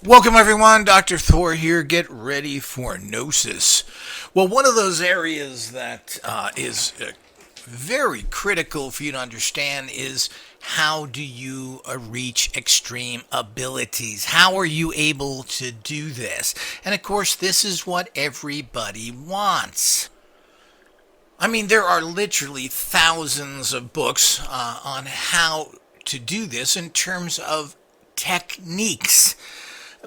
Welcome everyone, Dr. Thor here. Get ready for Gnosis. Well, one of those areas that is very critical for you to understand is how do you reach extreme abilities? How are you able to do this? And of course, this is what everybody wants. I mean, there are literally thousands of books on how to do this in terms of techniques.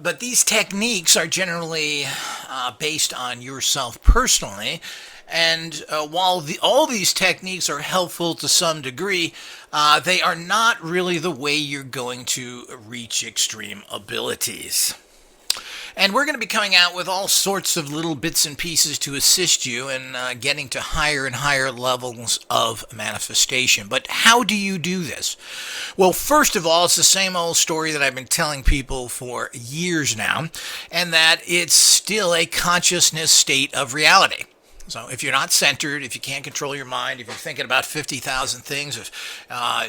But these techniques are generally based on yourself personally. And while all these techniques are helpful to some degree, they are not really the way you're going to reach extreme abilities. And we're going to be coming out with all sorts of little bits and pieces to assist you in getting to higher and higher levels of manifestation. But how do you do this? Well, first of all, it's the same old story that I've been telling people for years now, and that it's still a consciousness state of reality. So if you're not centered, if you can't control your mind, if you're thinking about 50,000 things, if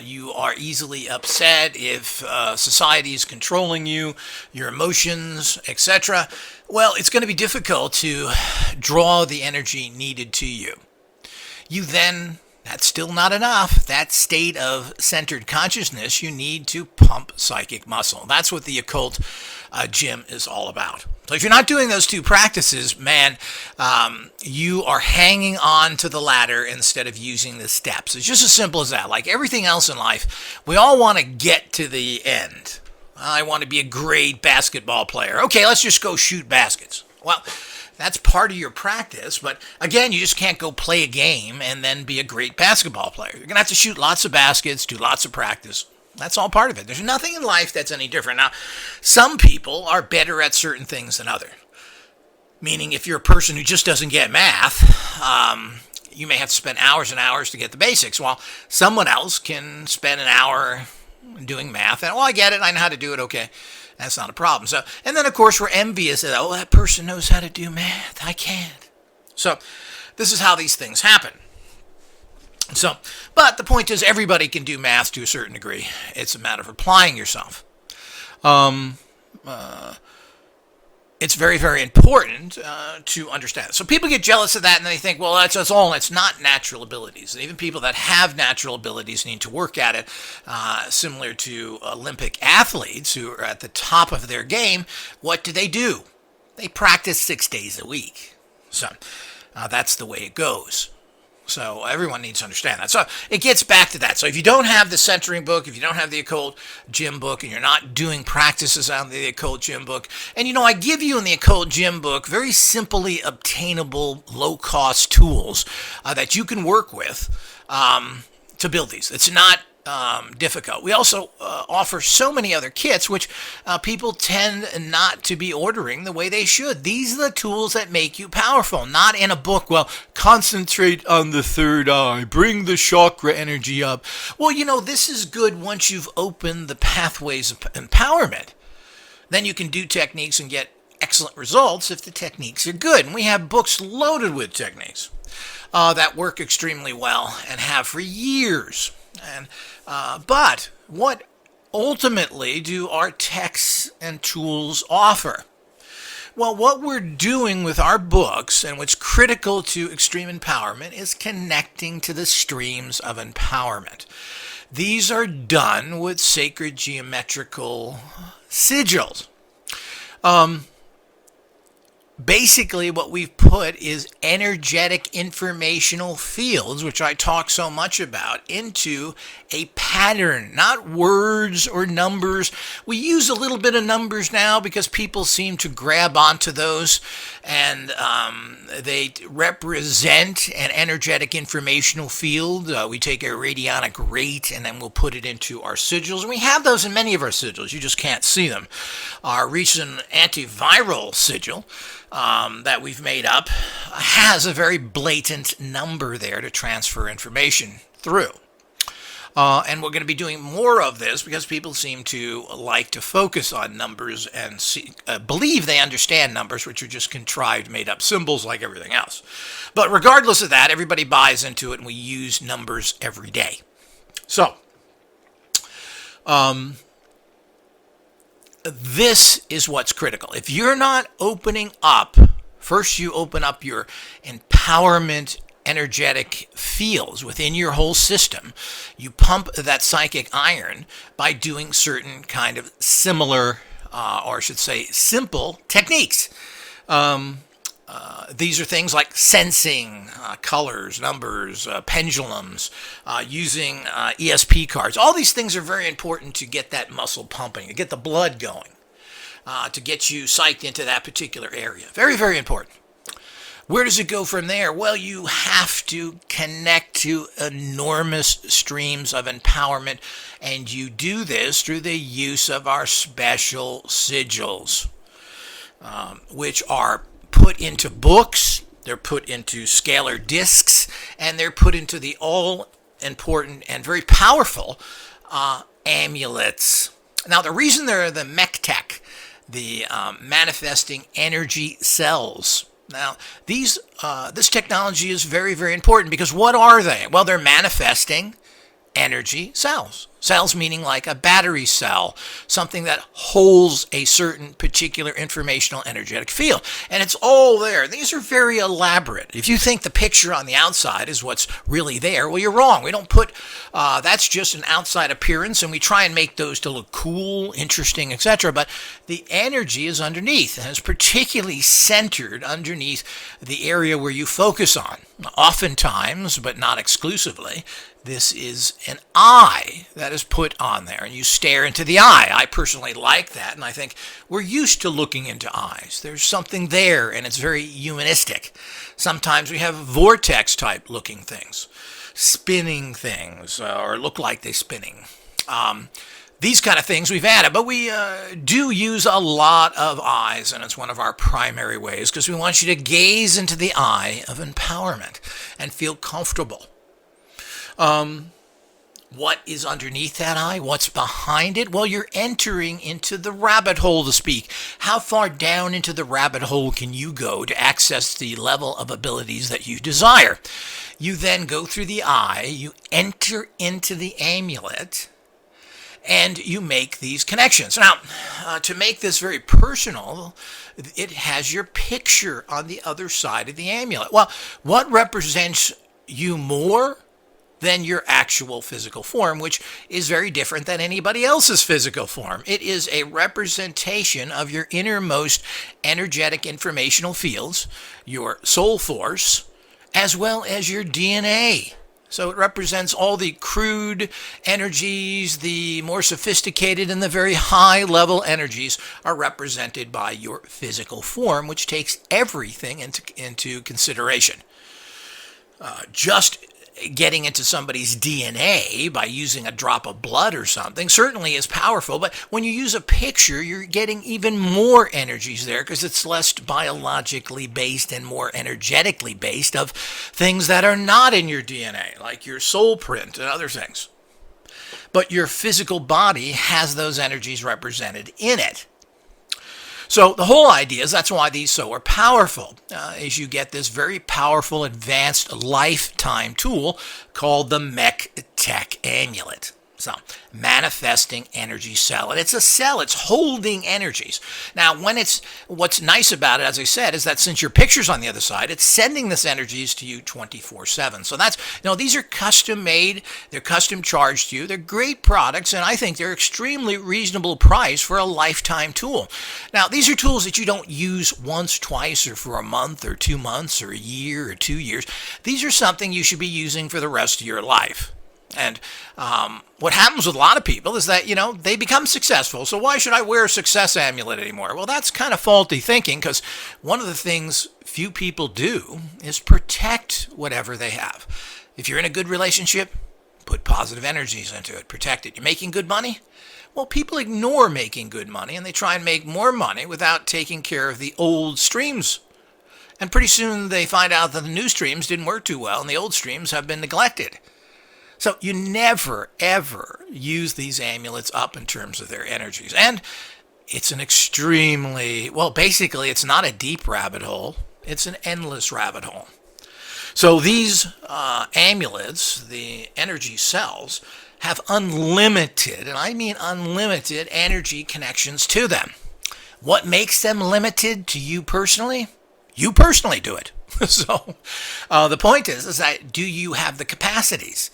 you are easily upset, if society is controlling you, your emotions, etc., well, it's going to be difficult to draw the energy needed to you. That's still not enough. That state of centered consciousness, you need to pump psychic muscle. That's what the occult gym is all about. So if you're not doing those two practices, man, you are hanging on to the ladder instead of using the steps. It's just as simple as that. Like everything else in life, we all want to get to the end. I want to be a great basketball player. Okay, let's just go shoot baskets. Well, that's part of your practice, but again, you just can't go play a game and then be a great basketball player. You're going to have to shoot lots of baskets, do lots of practice. That's all part of it. There's nothing in life that's any different. Now, some people are better at certain things than others. Meaning, if you're a person who just doesn't get math, you may have to spend hours and hours to get the basics, while someone else can spend an hour doing math. And, well, I get it. I know how to do it. Okay. That's not a problem. So, and then, of course, we're envious that, oh, that person knows how to do math. I can't. So, this is how these things happen. So, but the point is, everybody can do math to a certain degree. It's a matter of applying yourself. It's very, very important to understand. So people get jealous of that and they think, well, that's all. It's not natural abilities. And even people that have natural abilities need to work at it, similar to Olympic athletes who are at the top of their game. What do? They practice 6 days a week. So that's the way it goes. So everyone needs to understand that. So it gets back to that. So if you don't have the centering book, if you don't have the occult gym book, and you're not doing practices on the occult gym book, and I give you in the occult gym book very simply obtainable, low-cost tools that you can work with to build these. It's not difficult. We also offer so many other kits, which people tend not to be ordering the way they should. These are the tools that make you powerful, not in a book. Well, concentrate on the third eye, bring the chakra energy up. Well, this is good once you've opened the pathways of empowerment. Then you can do techniques and get excellent results if the techniques are good. And we have books loaded with techniques that work extremely well and have for years. But what ultimately do our texts and tools offer? Well, what we're doing with our books and what's critical to extreme empowerment is connecting to the streams of empowerment. These are done with sacred geometrical sigils. Basically, what we've put is energetic informational fields, which I talk so much about, into a pattern, not words or numbers. We use a little bit of numbers now because people seem to grab onto those, and they represent an energetic informational field. We take a radionic rate, and then we'll put it into our sigils. And we have those in many of our sigils. You just can't see them. Our recent antiviral sigil that we've made up has a very blatant number there to transfer information through. And we're going to be doing more of this because people seem to like to focus on numbers and believe they understand numbers, which are just contrived, made-up symbols like everything else. But regardless of that, everybody buys into it, and we use numbers every day. So, this is what's critical. If you're not opening up, first you open up your empowerment energetic fields within your whole system. You pump that psychic iron by doing certain kind of similar, or I should say simple techniques. These are things like sensing colors, numbers, pendulums, using ESP cards. All these things are very important to get that muscle pumping, to get the blood going, to get you psyched into that particular area. Very, very important. Where does it go from there? Well, you have to connect to enormous streams of empowerment, and you do this through the use of our special sigils, which are put into books, they're put into scalar discs, and they're put into the all-important and very powerful amulets. Now, the reason they're the MECTEC, the manifesting energy cells. Now, this technology is very, very important because what are they? Well, they're manifesting energy cells. Cells meaning like a battery cell, something that holds a certain particular informational energetic field. And it's all there. These are very elaborate. If you think the picture on the outside is what's really there, well, you're wrong. We don't put, that's just an outside appearance, and we try and make those to look cool, interesting, etc. But the energy is underneath, and it's particularly centered underneath the area where you focus on. Oftentimes, but not exclusively, this is an eye that is put on there, and you stare into the eye. I personally like that, and I think we're used to looking into eyes. There's something there, and it's very humanistic. Sometimes we have vortex-type looking things, spinning things, or look like they're spinning. These kind of things we've added, but we do use a lot of eyes, and it's one of our primary ways because we want you to gaze into the eye of empowerment and feel comfortable. What is underneath that eye? What's behind it? Well, you're entering into the rabbit hole, to speak. How far down into the rabbit hole can you go to access the level of abilities that you desire? You then go through the eye, you enter into the amulet, and you make these connections. Now, to make this very personal, it has your picture on the other side of the amulet. Well, what represents you more than your actual physical form, which is very different than anybody else's physical form? It is a representation of your innermost energetic informational fields, your soul force, as well as your DNA. So it represents all the crude energies, the more sophisticated and the very high level energies are represented by your physical form, which takes everything into consideration. Just getting into somebody's DNA by using a drop of blood or something certainly is powerful, but when you use a picture, you're getting even more energies there because it's less biologically based and more energetically based of things that are not in your DNA, like your soul print and other things. But your physical body has those energies represented in it. So the whole idea is that's why these so are powerful, is you get this very powerful advanced lifetime tool called the MECTEC amulet. So, manifesting energy cell. And it's a cell. It's holding energies. Now, what's nice about it, as I said, is that since your picture's on the other side, it's sending this energies to you 24/7. So that's, these are custom made. They're custom charged to you. They're great products, and I think they're extremely reasonable price for a lifetime tool. Now, these are tools that you don't use once, twice, or for a month, or 2 months, or a year, or 2 years. These are something you should be using for the rest of your life. And what happens with a lot of people is that, they become successful. So why should I wear a success amulet anymore? Well, that's kind of faulty thinking because one of the things few people do is protect whatever they have. If you're in a good relationship, put positive energies into it. Protect it. You're making good money? Well, people ignore making good money and they try and make more money without taking care of the old streams. And pretty soon they find out that the new streams didn't work too well and the old streams have been neglected. So you never, ever use these amulets up in terms of their energies. And it's an extremely, basically it's not a deep rabbit hole. It's an endless rabbit hole. So these amulets, the energy cells, have unlimited, and I mean unlimited, energy connections to them. What makes them limited to you personally? You personally do it. So the point is that do you have the capacities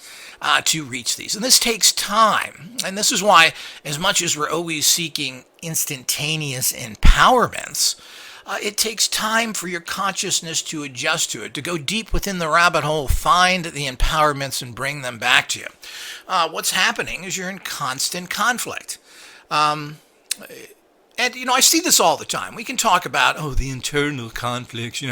to reach these? And this takes time. And this is why, as much as we're always seeking instantaneous empowerments, it takes time for your consciousness to adjust to it, to go deep within the rabbit hole, find the empowerments, and bring them back to you. What's happening is you're in constant conflict. And, I see this all the time. We can talk about, the internal conflicts,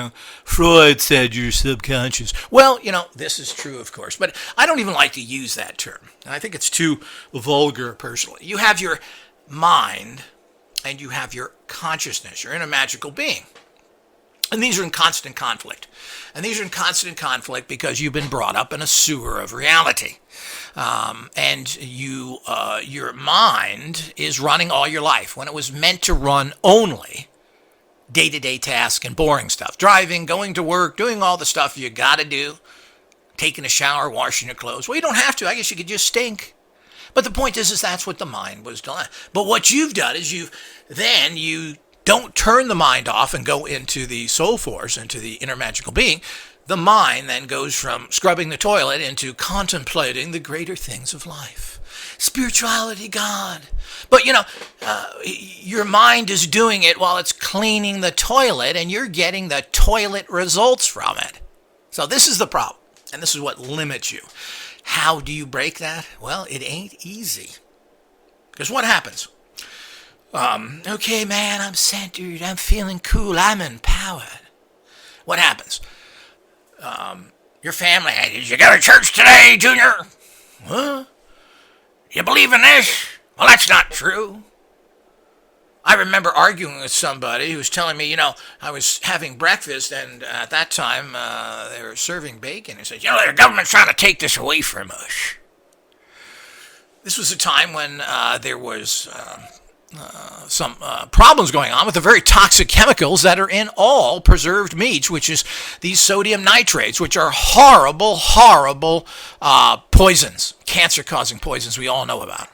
Freud said you're subconscious. Well, this is true, of course, but I don't even like to use that term. I think it's too vulgar, personally. You have your mind and you have your consciousness. You're in a magical being. And these are in constant conflict. And these are in constant conflict because you've been brought up in a sewer of reality. And your mind is running all your life when it was meant to run only day-to-day tasks and boring stuff. Driving, going to work, doing all the stuff you got to do, taking a shower, washing your clothes. Well, you don't have to. I guess you could just stink. But the point is that's what the mind was done. But what you've done is you don't turn the mind off and go into the soul force, into the inner magical being. The mind then goes from scrubbing the toilet into contemplating the greater things of life. Spirituality, God. But, your mind is doing it while it's cleaning the toilet, and you're getting the toilet results from it. So this is the problem, and this is what limits you. How do you break that? Well, it ain't easy. Because what happens? Okay, man, I'm centered, I'm feeling cool, I'm empowered. What happens? Your family, hey, did you go to church today, Junior? Huh? You believe in this? Well, that's not true. I remember arguing with somebody who was telling me, I was having breakfast, and at that time, they were serving bacon. He said, the government's trying to take this away from us. This was a time when there was some problems going on with the very toxic chemicals that are in all preserved meats, which is these sodium nitrates, which are horrible, horrible poisons, cancer-causing poisons we all know about.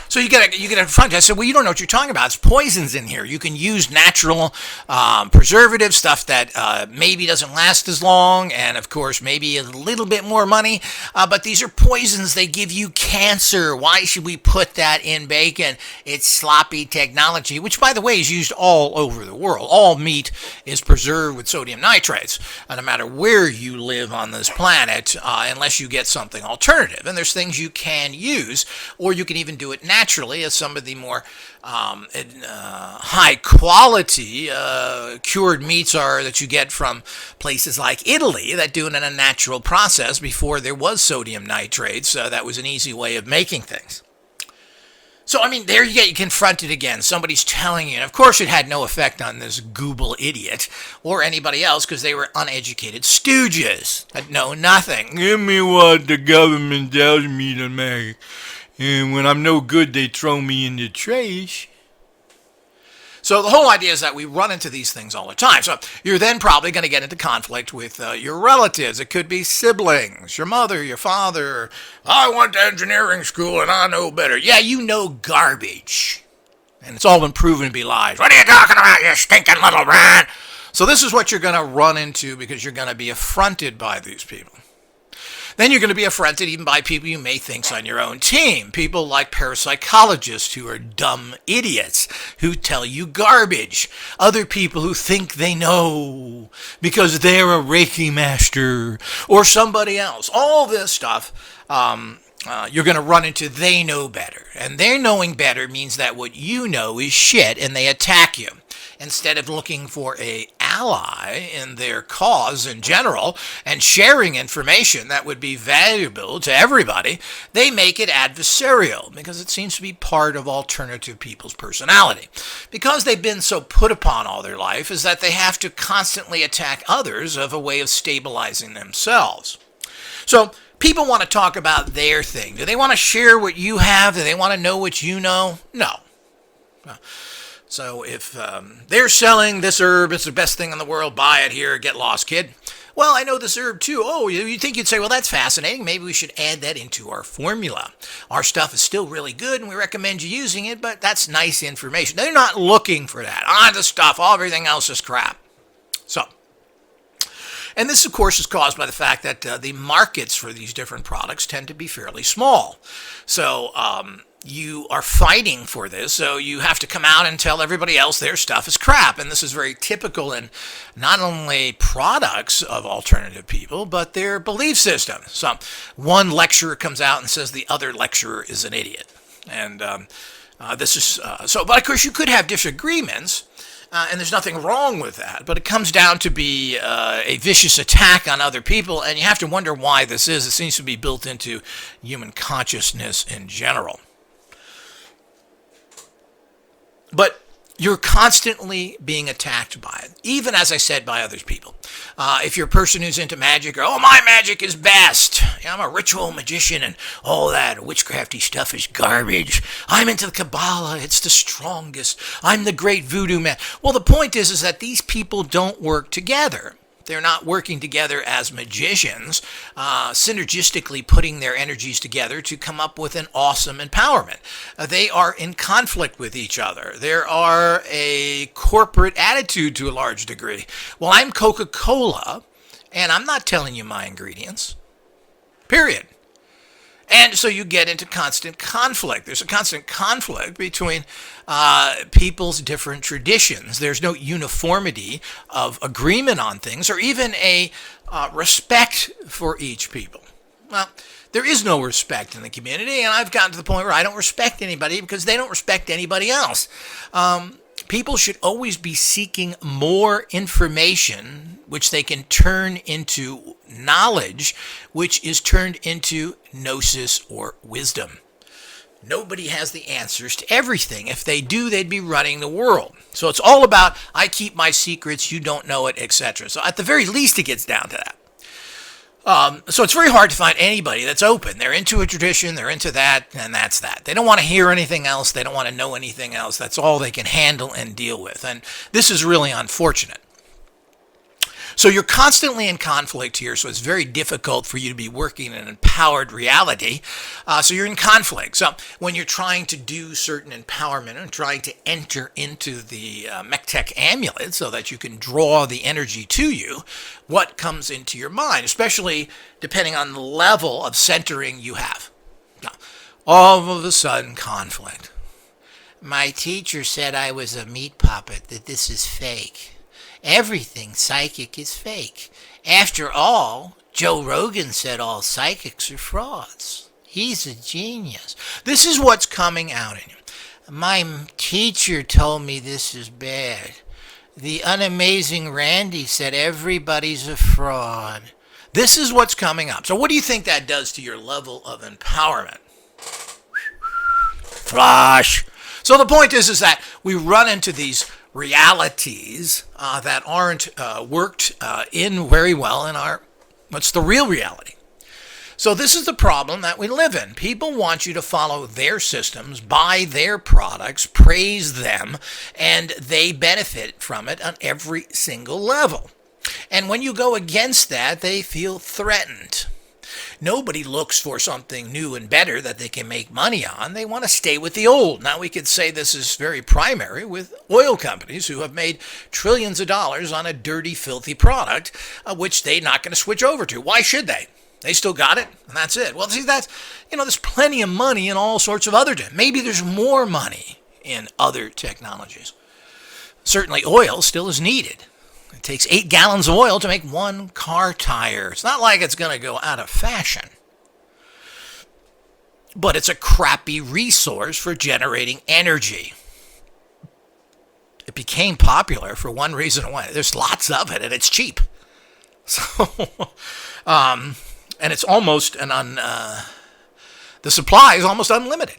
So you get a front. I said, well, you don't know what you're talking about. It's poisons in here. You can use natural preservative stuff that maybe doesn't last as long, and of course maybe a little bit more money. But these are poisons. They give you cancer. Why should we put that in bacon? It's sloppy technology, which, by the way, is used all over the world. All meat is preserved with sodium nitrates, no matter where you live on this planet, unless you get something alternative. And there's things you can use, or you can even do it naturally, as some of the more high quality cured meats are that you get from places like Italy that do it in a natural process before there was sodium nitrates. That was an easy way of making things. So, there you get confronted again. Somebody's telling you, and of course it had no effect on this Google idiot or anybody else because they were uneducated stooges that know nothing. Give me what the government tells me to make. And when I'm no good, they throw me in the trash. So the whole idea is that we run into these things all the time. So you're then probably going to get into conflict with your relatives. It could be siblings, your mother, your father. I went to engineering school and I know better. Yeah, you know garbage. And it's all been proven to be lies. What are you talking about, you stinking little rat? So this is what you're going to run into because you're going to be affronted by these people. Then you're going to be affronted even by people you may think's on your own team. People like parapsychologists who are dumb idiots who tell you garbage. Other people who think they know because they're a Reiki master or somebody else. All this stuff you're going to run into they know better. And their knowing better means that what you know is shit and they attack you. Instead of looking for an ally in their cause in general and sharing information that would be valuable to everybody, they make it adversarial because it seems to be part of alternative people's personality. Because they've been so put upon all their life is that they have to constantly attack others as a way of stabilizing themselves. So people want to talk about their thing. Do they want to share what you have? Do they want to know what you know? No. So if they're selling this herb, it's the best thing in the world, buy it here, get lost, kid. Well, I know this herb too. Oh, you think you'd say, well, that's fascinating. Maybe we should add that into our formula. Our stuff is still really good and we recommend you using it, but that's nice information. They're not looking for that. The stuff, everything else is crap. So, and this, of course, is caused by the fact that the markets for these different products tend to be fairly small. So, you are fighting for this, so you have to come out and tell everybody else their stuff is crap. And this is very typical in not only products of alternative people, but their belief systems. So one lecturer comes out and says the other lecturer is an idiot. And this is so, but of course you could have disagreements. And there's nothing wrong with that, but it comes down to be a vicious attack on other people, and you have to wonder why this is. It seems to be built into human consciousness in general. But you're constantly being attacked by it, even, as I said, by other people. If you're a person who's into magic, or, my magic is best. I'm a ritual magician, and all that witchcrafty stuff is garbage. I'm into the Kabbalah. It's the strongest. I'm the great voodoo man. Well, the point is that these people don't work together. They're not working together as magicians, synergistically putting their energies together to come up with an awesome empowerment. They are in conflict with each other. There are a corporate attitude to a large degree. Well, I'm Coca-Cola, and I'm not telling you my ingredients. Period. And so you get into constant conflict. There's a constant conflict between people's different traditions. There's no uniformity of agreement on things or even a respect for each people. Well, there is no respect in the community, and I've gotten to the point where I don't respect anybody because they don't respect anybody else. People should always be seeking more information, which they can turn into knowledge, which is turned into gnosis or wisdom. Nobody has the answers to everything. If they do, they'd be running the world. So it's all about, I keep my secrets, you don't know it, etc. So at the very least, it gets down to that. So it's very hard to find anybody that's open. They're into a tradition, they're into that, and that's that. They don't want to hear anything else. They don't want to know anything else. That's all they can handle and deal with. And this is really unfortunate. So you're constantly in conflict here, so it's very difficult for you to be working in an empowered reality. So you're in conflict. So when you're trying to do certain empowerment and trying to enter into the Mektek amulet so that you can draw the energy to you, what comes into your mind, especially depending on the level of centering you have. Now, all of a sudden, conflict. My teacher said I was a meat puppet, that this is fake. Everything psychic is fake. After all, Joe Rogan said all psychics are frauds. He's a genius. This is what's coming out in you. My teacher told me this is bad. The unamazing Randy said everybody's a fraud. This is what's coming up. So what do you think that does to your level of empowerment? Flush. So the point is that we run into these realities that aren't worked in very well in what's the real reality. So this is the problem that we live in. People want you to follow their systems, buy their products, praise them, and they benefit from it on every single level. And when you go against that, they feel threatened. Nobody looks for something new and better that they can make money on. They want to stay with the old. Now, we could say this is very primary with oil companies who have made trillions of dollars on a dirty, filthy product, which they're not going to switch over to. Why should they? They still got it, and that's it. Well, see, that's, there's plenty of money in all sorts of other, maybe there's more money in other technologies. Certainly, oil still is needed. It takes 8 gallons of oil to make 1 car tire. It's not like it's going to go out of fashion. But it's a crappy resource for generating energy. It became popular for one reason why. There's lots of it, and it's cheap. So, and it's almost the supply is almost unlimited.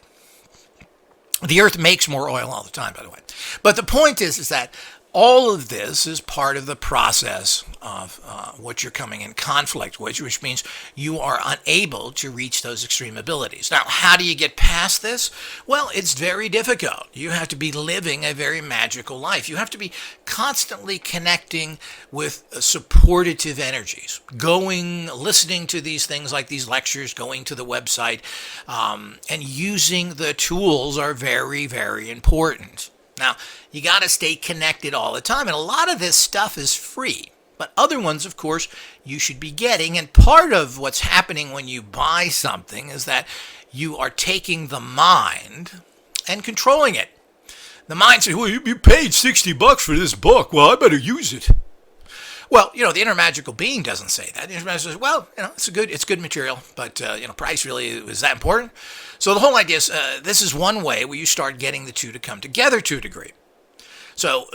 The earth makes more oil all the time, by the way. But the point is that all of this is part of the process of what you're coming in conflict with, which means you are unable to reach those extreme abilities. Now, how do you get past this? Well, it's very difficult. You have to be living a very magical life. You have to be constantly connecting with supportive energies, listening to these things like these lectures, going to the website, and using the tools are very, very important. Now, you got to stay connected all the time, and a lot of this stuff is free. But other ones, of course, you should be getting. And part of what's happening when you buy something is that you are taking the mind and controlling it. The mind says, well, you paid $60 for this book. Well, I better use it. Well, the inner magical being doesn't say that. The inner magical says, well, it's good material, but, price really is that important? So the whole idea is this is one way where you start getting the two to come together to a degree. So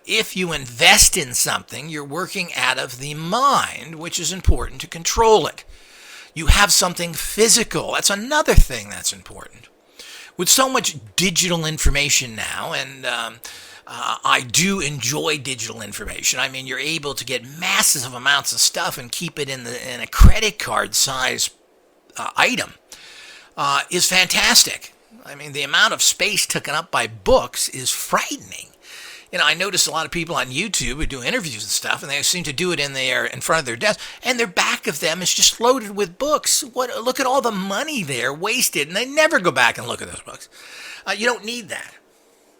if you invest in something, you're working out of the mind, which is important to control it. You have something physical. That's another thing that's important. With so much digital information now, and I do enjoy digital information. I mean, you're able to get massive amounts of stuff and keep it in a credit card size item is fantastic. I mean, the amount of space taken up by books is frightening. I notice a lot of people on YouTube who do interviews and stuff, and they seem to do it in front of their desk, and their back of them is just loaded with books. Look at all the money there wasted, and they never go back and look at those books. You don't need that.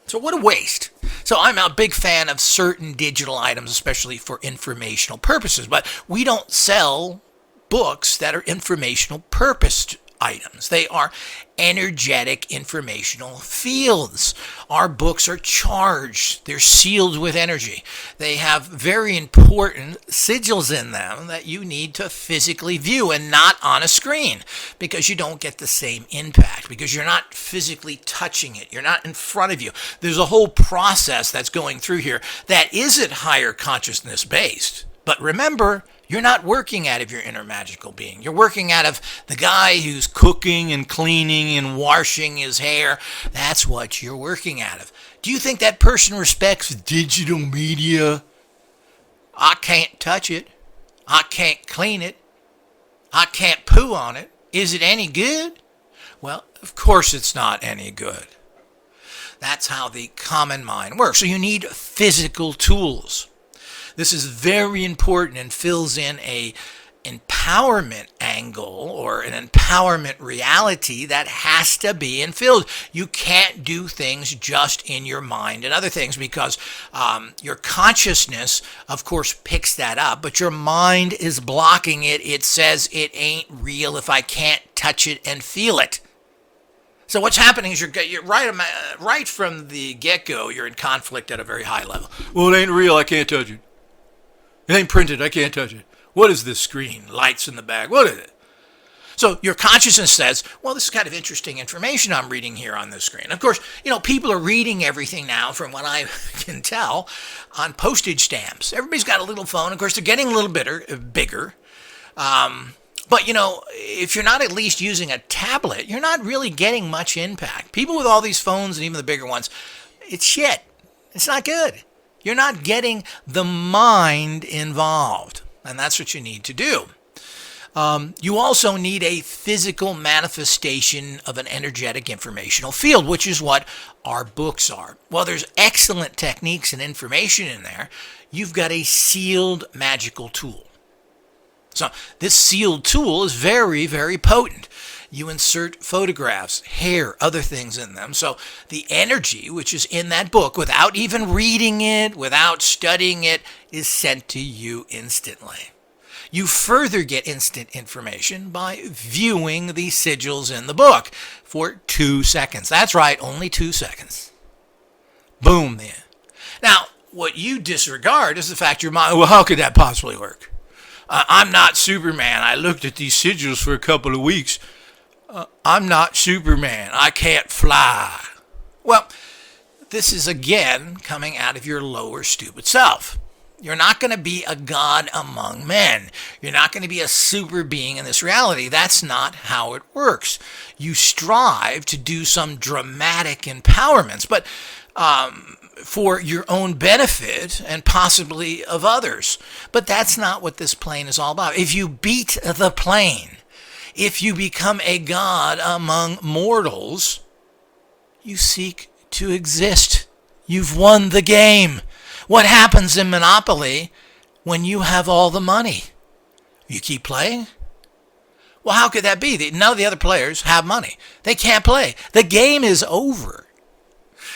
So what a waste. So I'm a big fan of certain digital items, especially for informational purposes, but we don't sell books that are informational purposed items. They are energetic informational fields. Our books are charged. They're sealed with energy. They have very important sigils in them that you need to physically view and not on a screen, because you don't get the same impact, because you're not physically touching it. You're not in front of you. There's a whole process that's going through here that isn't higher consciousness based. But remember, you're not working out of your inner magical being. You're working out of the guy who's cooking and cleaning and washing his hair. That's what you're working out of. Do you think that person respects digital media? I can't touch it. I can't clean it. I can't poo on it. Is it any good? Well, of course it's not any good. That's how the common mind works. So you need physical tools. This is very important and fills in a empowerment angle or an empowerment reality that has to be infilled. You can't do things just in your mind and other things, because your consciousness, of course, picks that up, but your mind is blocking it. It says it ain't real if I can't touch it and feel it. So what's happening is you're right from the get-go, you're in conflict at a very high level. Well, it ain't real. I can't touch it. It ain't printed. I can't touch it. What is this screen? Lights in the back. What is it? So your consciousness says, well, this is kind of interesting information I'm reading here on this screen. Of course, people are reading everything now, from what I can tell, on postage stamps. Everybody's got a little phone. Of course, they're getting a little bigger. But, if you're not at least using a tablet, you're not really getting much impact. People with all these phones, and even the bigger ones, it's shit. It's not good. You're not getting the mind involved, and that's what you need to do. You also need a physical manifestation of an energetic informational field, which is what our books are. Well, there's excellent techniques and information in there. You've got a sealed magical tool. So this sealed tool is very, very potent. You insert photographs, hair, other things in them. So the energy which is in that book, without even reading it, without studying it, is sent to you instantly. You further get instant information by viewing the sigils in the book for 2 seconds. That's right, only 2 seconds. Boom, then. Now, what you disregard is the fact your mind, well, how could that possibly work? I'm not Superman. I looked at these sigils for a couple of weeks. I'm not Superman. I can't fly. Well, this is again coming out of your lower stupid self. You're not going to be a god among men. You're not going to be a super being in this reality. That's not how it works. You strive to do some dramatic empowerments, but for your own benefit and possibly of others. But that's not what this plane is all about. If you beat the plane, if you become a god among mortals, you seek to exist. You've won the game. What happens in Monopoly when you have all the money? You keep playing? Well, how could that be? None of the other players have money. They can't play. The game is over.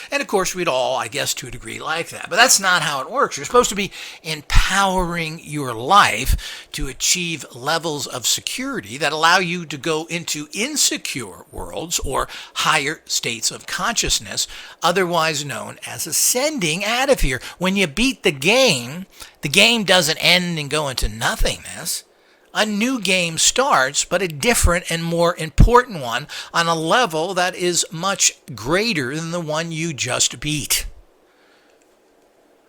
And of course, we'd all, I guess, to a degree like that. But that's not how it works. You're supposed to be empowering your life to achieve levels of security that allow you to go into insecure worlds or higher states of consciousness, otherwise known as ascending out of here. When you beat the game doesn't end and go into nothingness. A new game starts, but a different and more important one on a level that is much greater than the one you just beat.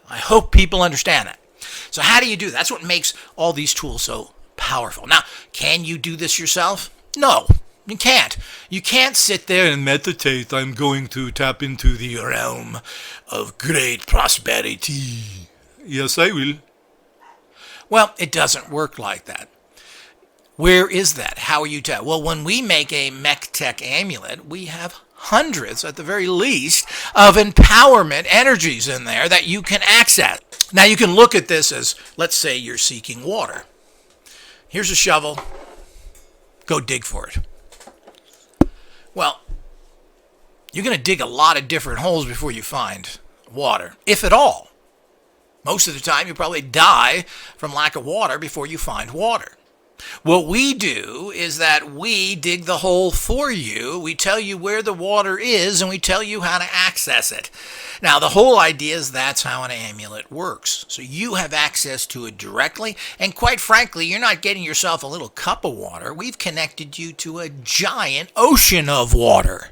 I hope people understand that. So how do you do that? That's what makes all these tools so powerful. Now, can you do this yourself? No, you can't. You can't sit there and meditate. I'm going to tap into the realm of great prosperity. Yes, I will. Well, it doesn't work like that. Where is that? How are you tell? Well, when we make a mech tech amulet, we have hundreds, at the very least, of empowerment energies in there that you can access. Now, you can look at this as, let's say you're seeking water. Here's a shovel. Go dig for it. Well, you're going to dig a lot of different holes before you find water, if at all. Most of the time, you probably die from lack of water before you find water. What we do is that we dig the hole for you. We tell you where the water is, and we tell you how to access it. Now, the whole idea is that's how an amulet works. So you have access to it directly, and quite frankly, you're not getting yourself a little cup of water. We've connected you to a giant ocean of water.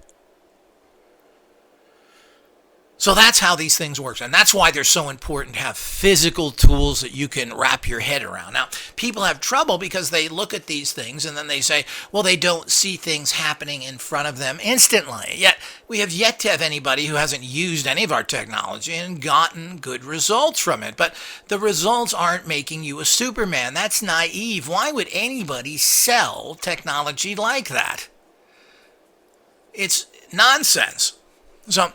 So that's how these things work. And that's why they're so important to have physical tools that you can wrap your head around. Now, people have trouble because they look at these things and then they say, well, they don't see things happening in front of them instantly. Yet, we have yet to have anybody who hasn't used any of our technology and gotten good results from it. But the results aren't making you a Superman. That's naive. Why would anybody sell technology like that? It's nonsense. So,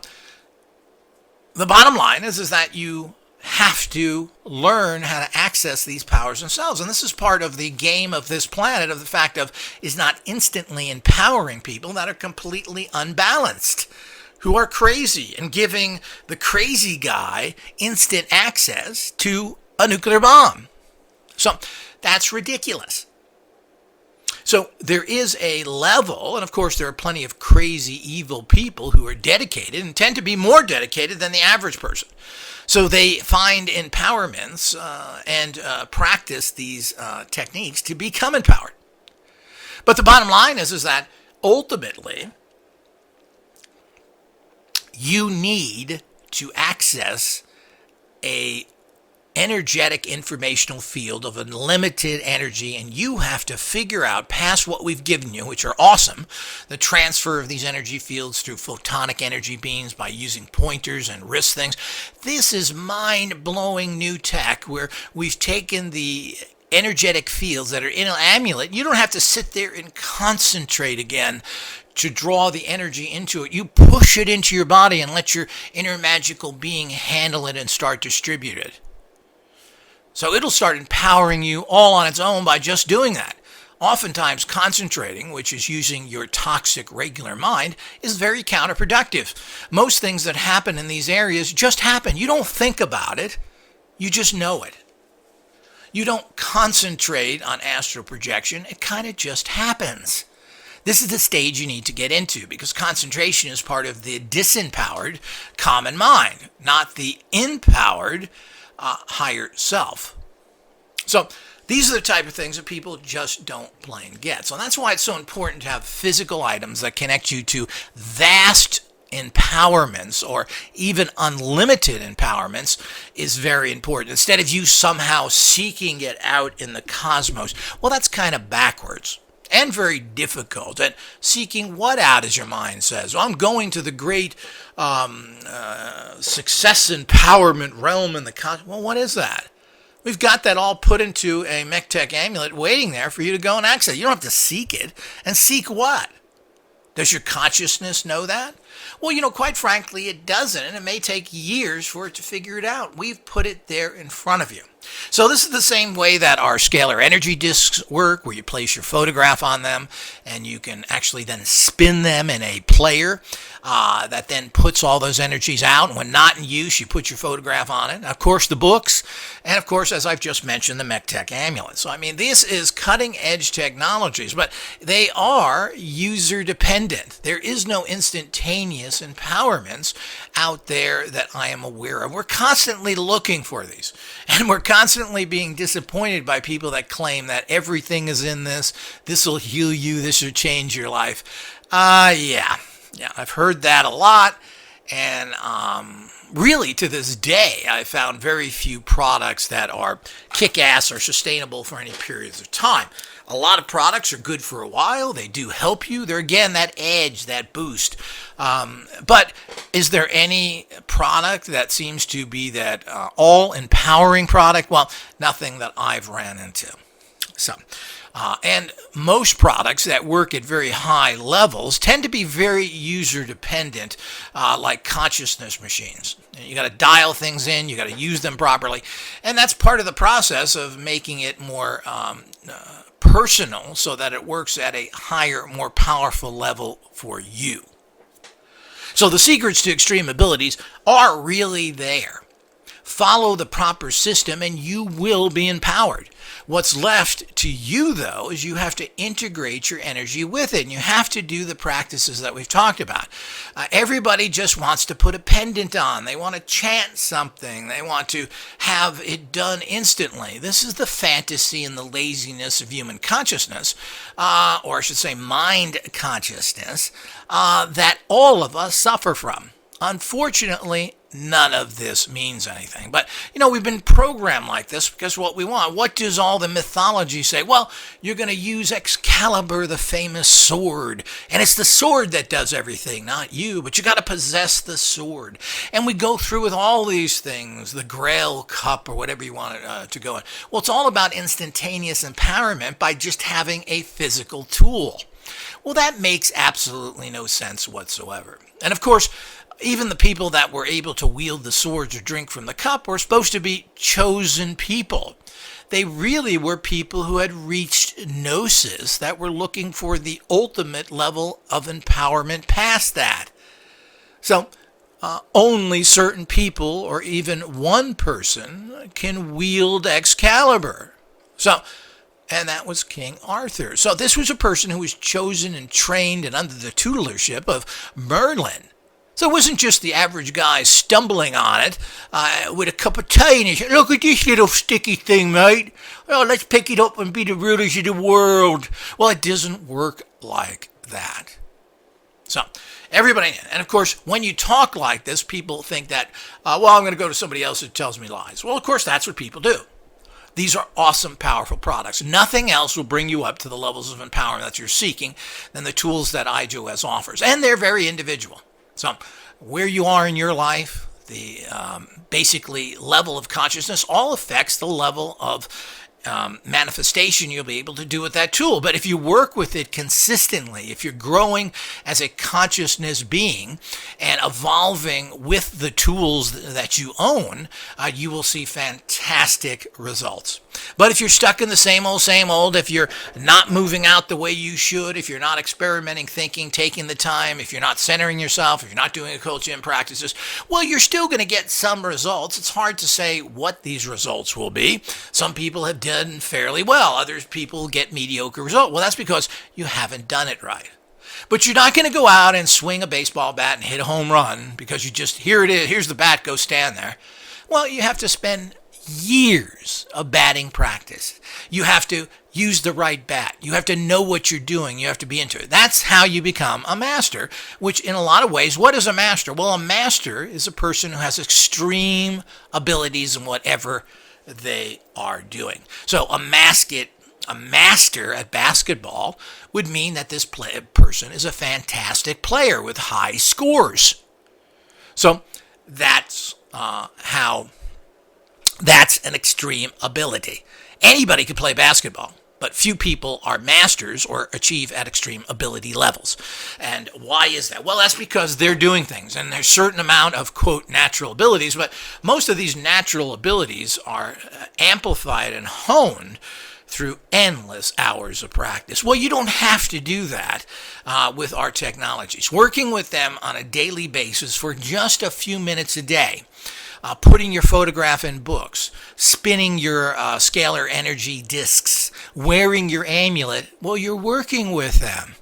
the bottom line is that you have to learn how to access these powers themselves. And this is part of the game of this planet, of the fact of is not instantly empowering people that are completely unbalanced, who are crazy, and giving the crazy guy instant access to a nuclear bomb. So that's ridiculous. So there is a level, and of course there are plenty of crazy, evil people who are dedicated and tend to be more dedicated than the average person. So they find empowerments and practice these techniques to become empowered. But the bottom line is that ultimately you need to access a energetic informational field of unlimited energy, and you have to figure out past what we've given you, which are awesome, the transfer of these energy fields through photonic energy beams by using pointers and wrist things. This is mind-blowing new tech where we've taken the energetic fields that are in an amulet. You don't have to sit there and concentrate again to draw the energy into it. You push it into your body and let your inner magical being handle it and start distribute it. So it'll start empowering you all on its own by just doing that. Oftentimes concentrating, which is using your toxic regular mind, is very counterproductive. Most things that happen in these areas just happen. You don't think about it. You just know it. You don't concentrate on astral projection. It kind of just happens. This is the stage you need to get into because concentration is part of the disempowered common mind, not the empowered higher self. So these are the type of things that people just don't plain get. So that's why it's so important to have physical items that connect you to vast empowerments or even unlimited empowerments is very important. Instead of you somehow seeking it out in the cosmos, well, that's kind of backwards and very difficult. And seeking what out, as your mind says? Well, I'm going to the great success empowerment realm in the cosmos. Well, what is that? We've got that all put into a MechTech amulet waiting there for you to go and access. You don't have to seek it. And seek what? Does your consciousness know that? Well, quite frankly, it doesn't, and it may take years for it to figure it out. We've put it there in front of you. So this is the same way that our scalar energy discs work, where you place your photograph on them, and you can actually then spin them in a player that then puts all those energies out. And when not in use, you put your photograph on it. Of course, the books, and of course, as I've just mentioned, the MechTech amulet. So, this is cutting-edge technologies, but they are user-dependent. There is no instantaneous empowerments out there that I am aware of. We're constantly looking for these, and we're constantly being disappointed by people that claim that everything is in this. This will heal you. This will change your life. Yeah, I've heard that a lot, and really to this day, I found very few products that are kick-ass or sustainable for any periods of time. A lot of products are good for a while. They do help you. They're, again, that edge, that boost. But is there any product that seems to be that all-empowering product? Well, nothing that I've ran into. So, and most products that work at very high levels tend to be very user-dependent, like consciousness machines. You got to dial things in. You got to use them properly, and that's part of the process of making it more personal, so that it works at a higher, more powerful level for you. So the secrets to extreme abilities are really there. Follow the proper system and you will be empowered. What's left to you, though, is you have to integrate your energy with it, and you have to do the practices that we've talked about. Everybody just wants to put a pendant on. They want to chant something. They want to have it done instantly. This is the fantasy and the laziness of human consciousness, or I should say mind consciousness, that all of us suffer from. Unfortunately, none of this means anything. But, we've been programmed like this because what we want. What does all the mythology say? Well, you're going to use Excalibur, the famous sword. And it's the sword that does everything, not you. But you got to possess the sword. And we go through with all these things, the Grail Cup or whatever you want it to go in. Well, it's all about instantaneous empowerment by just having a physical tool. Well, that makes absolutely no sense whatsoever. And of course, even the people that were able to wield the swords or drink from the cup were supposed to be chosen people. They really were people who had reached gnosis, that were looking for the ultimate level of empowerment past that. So, only certain people, or even one person, can wield Excalibur. And that was King Arthur. So this was a person who was chosen and trained and under the tutorship of Merlin. So it wasn't just the average guy stumbling on it with a cup of tea and he said, "Look at this little sticky thing, mate. Well, let's pick it up and be the rulers of the world." Well, it doesn't work like that. So everybody, and of course, when you talk like this, people think that, I'm going to go to somebody else who tells me lies. Well, of course, that's what people do. These are awesome, powerful products. Nothing else will bring you up to the levels of empowerment that you're seeking than the tools that IGOS offers. And they're very individual. So where you are in your life, the basically level of consciousness, all affects the level of manifestation you'll be able to do with that tool. But if you work with it consistently, if you're growing as a consciousness being and evolving with the tools that you own, you will see fantastic results. But if you're stuck in the same old, if you're not moving out the way you should, if you're not experimenting, thinking, taking the time, if you're not centering yourself, if you're not doing occult gym practices, well, you're still going to get some results. It's hard to say what these results will be. Some people have done fairly well. Other people get mediocre results. Well, that's because you haven't done it right. But you're not going to go out and swing a baseball bat and hit a home run because you just, here it is, here's the bat, go stand there. Well, you have to spend years of batting practice. You have to use the right bat. You have to know what you're doing. You have to be into it. That's how you become a master, which in a lot of ways, what is a master? Well, a master is a person who has extreme abilities in whatever they are doing. So a master at basketball would mean that this person is a fantastic player with high scores. So that's that's an extreme ability. Anybody can play basketball, but few people are masters or achieve at extreme ability levels. And why is that? Well, that's because they're doing things, and there's a certain amount of, quote, natural abilities, but most of these natural abilities are amplified and honed through endless hours of practice. Well, you don't have to do that with our technologies. Working with them on a daily basis for just a few minutes a day, putting your photograph in books, spinning your scalar energy discs, wearing your amulet, well, you're working with them.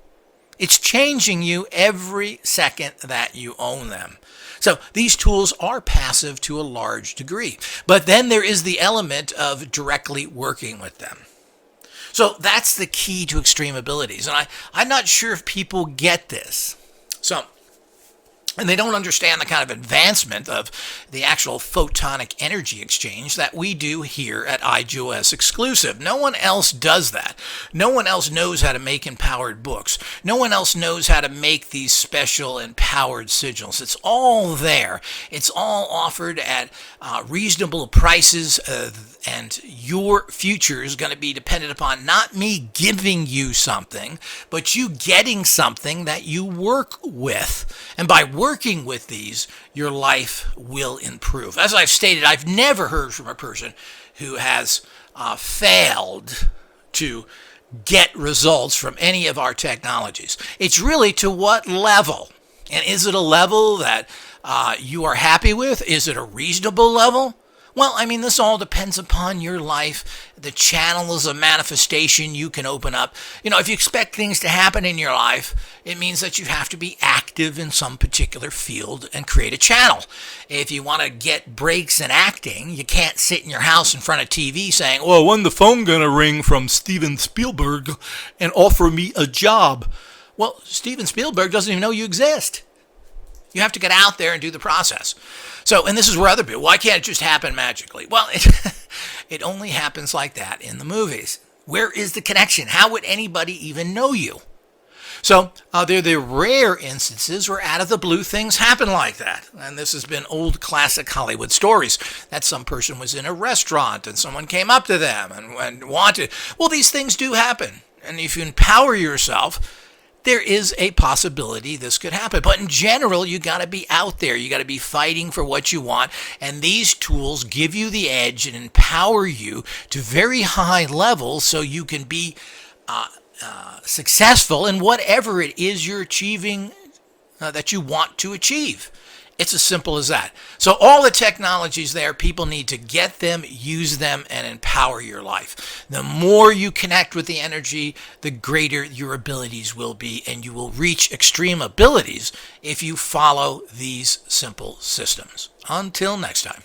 It's changing you every second that you own them. So these tools are passive to a large degree. But then there is the element of directly working with them. So that's the key to extreme abilities. And I'm not sure if people get this. And they don't understand the kind of advancement of the actual photonic energy exchange that we do here at IGOS Exclusive. No one else does that. No one else knows how to make empowered books. No one else knows how to make these special empowered sigils. It's all there. It's all offered at reasonable prices, and your future is going to be dependent upon not me giving you something, but you getting something that you work with. And by working with these, your life will improve. As I've stated, I've never heard from a person who has failed to get results from any of our technologies. It's really to what level. And is it a level that you are happy with? Is it a reasonable level? Well, I mean, this all depends upon your life, the channels of manifestation you can open up. You know, if you expect things to happen in your life, it means that you have to be active in some particular field and create a channel. If you want to get breaks in acting, you can't sit in your house in front of TV saying, well, when the phone gonna ring from Steven Spielberg and offer me a job? Well, Steven Spielberg doesn't even know you exist. You have to get out there and do the process. So, and this is where other people, why can't it just happen magically? Well, it only happens like that in the movies. Where is the connection? How would anybody even know you? So, they're the rare instances where out of the blue things happen like that. And this has been old classic Hollywood stories, that some person was in a restaurant and someone came up to them and wanted. Well, these things do happen. And if you empower yourself, there is a possibility this could happen. But in general, you got to be out there. You got to be fighting for what you want. And these tools give you the edge and empower you to very high levels so you can be successful in whatever it is you're achieving that you want to achieve. It's as simple as that. So all the technologies there, people need to get them, use them, and empower your life. The more you connect with the energy, the greater your abilities will be, and you will reach extreme abilities if you follow these simple systems. Until next time.